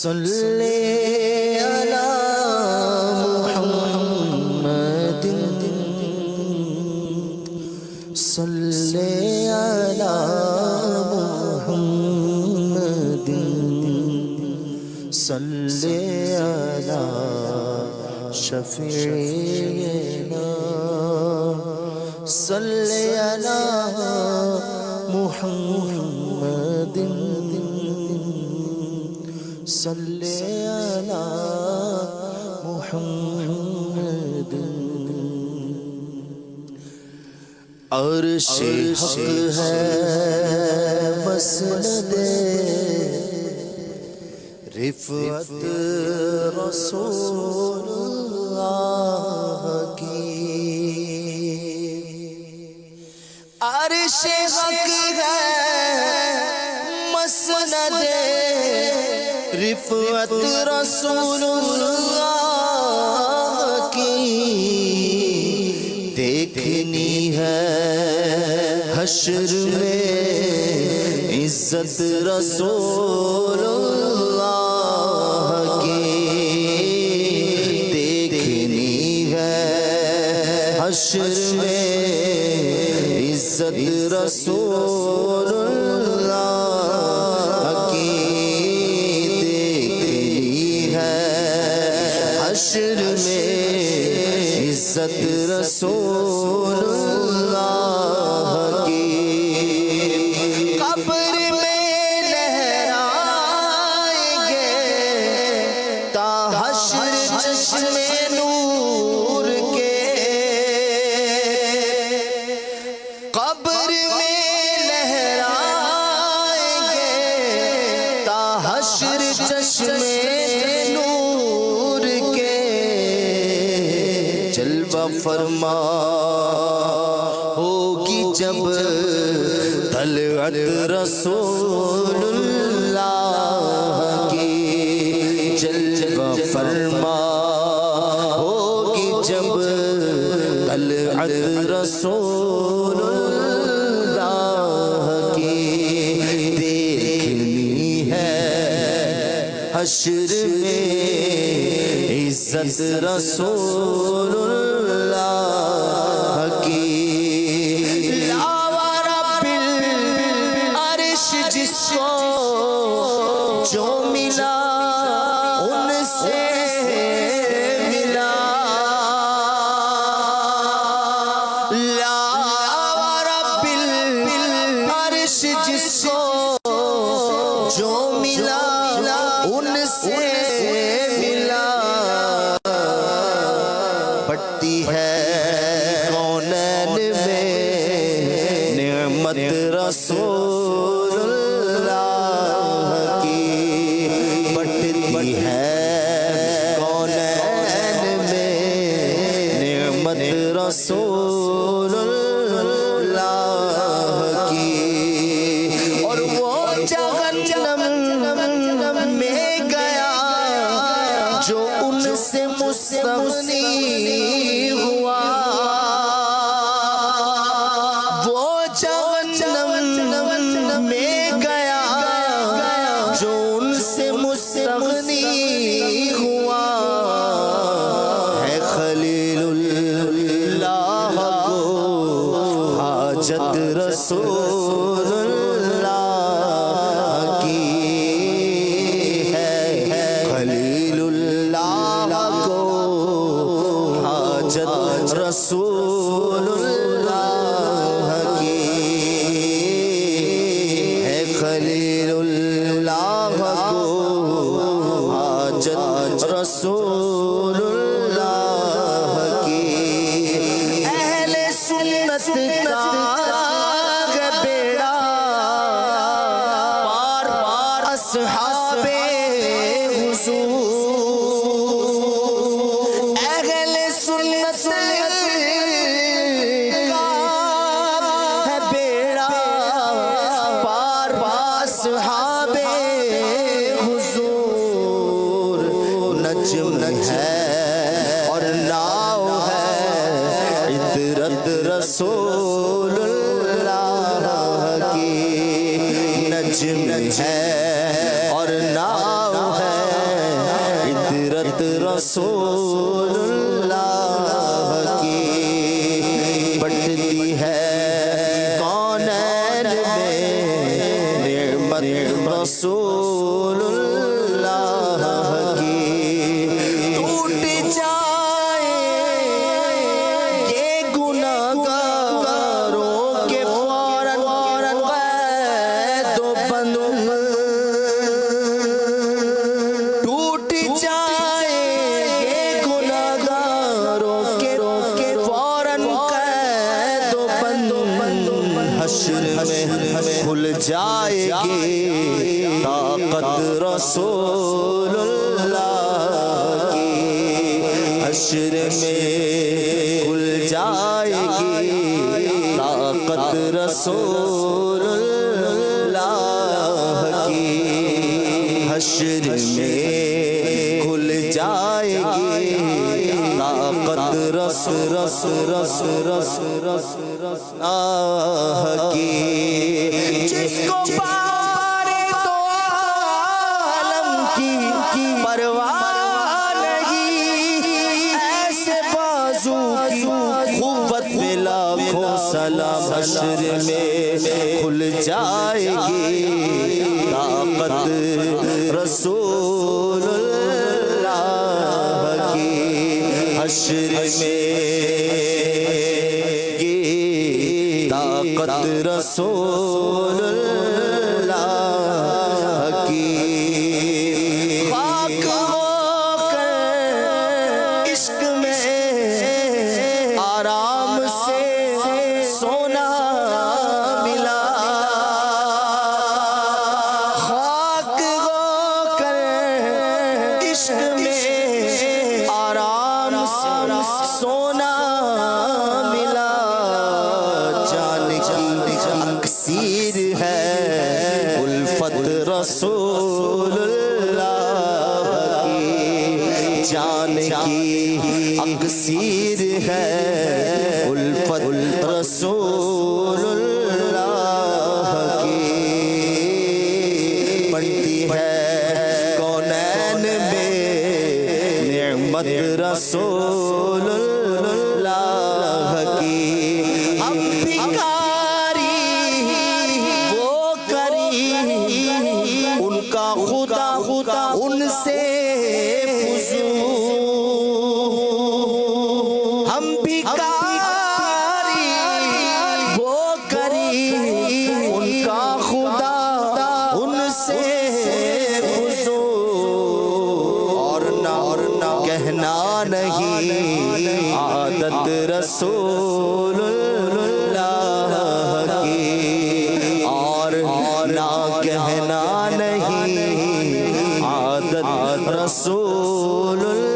صلی علی محمد صلی علی محمد صلی علی شفیعنا صلی علی محمد صلی علی محمد عرش حق ہے مسند رفعت رسول اللہ کی عرش حق ہے مسند رفعت رسول اللہ کی دیکھنی ہے حشر میں عزت رسول اللہ کی دیکھنی ہے حشر میں عزت رسول اللہ کی حشر میں عزت رسول اللہ کی قبر میں لہرائیں گے تا حشر چشم نور کے قبر میں لہرائیں گے تا حشر چشم جلوہ فرما ہوگی جب طلعت رسول اللہ کی جلوہ فرما ہوگی جب طلعت رسول اللہ کی دیکھنی ہے حشر میں عزت رسول اللہ کی لا ورب العرش جس کو جو ملا ان سے ملا لا ورب العرش جس کو جو ملا ان سے بڑھتی ہے کونین میں نعمت رسول اللہ کی بڑھتی ہے کونین میں نعمت رسول اللہ کی اور وہ جہنم میں گیا جو ان سے مستغنی ہوا وہ جہنم میں گیا جو ان سے مستغنی ہوا ہے خلیل اللہ کو حاجت رسول اللہ کی ہے خلیل اللہ کو حاجت رسول اللہ کی ہے خلیل اللہ کو حاجت رسول اللہ کی اہل سنت کا بیڑا پار پار اصحاب حضور اہل سنت کا ہے بیڑا پار پار اصحاب حضور نجم ہے اور ناؤ ہے عطرت رسول اللہ کی نجم ہے اور ناؤ ہے رسول اللہ کی بڑھتی ہے کونین میں نعمت رسول اللہ کی ٹوٹ جائے یہ گناہگاروں کے فوراً قید و بند ٹوٹ جائے یہ گناہگاروں کے فوراً قید و بند حشر میں کھل جائے گی طاقت رسول اللہ کی حشر میں کھل جائے گی طاقت رسول اللہ کی حشر میں کھل جائے گی طاقت رسول کی جس کو پارے تو عالم کی پرواہ نہیں ایسے بازو کی قوت میں لاکھوں سلام حشر میں کھل جائے گی طاقت رسول اللہ کی حشر میں طاقت رسول اللہ کی خاک ہو کر عشق میں آرام سے سونا ملا خاک ہو کر عشق میں آرام سے سونا ملا جان کی اکسیر ہے الفت رسول اللہ کی جان کی اکسیر ہے الفت رسول اللہ کی بڑھتی ہے کونین میں نعمت رسول اللہ کی ہم بھکاری وہ کریم ان کا خدا ان سے فضول ہم بھکاری وہ کریم ان کا خدا ان سے فضول اور نہ کہنا نہیں عادت رسول اللہ کی اور نہ کہنا نہیں عادت رسول اللہ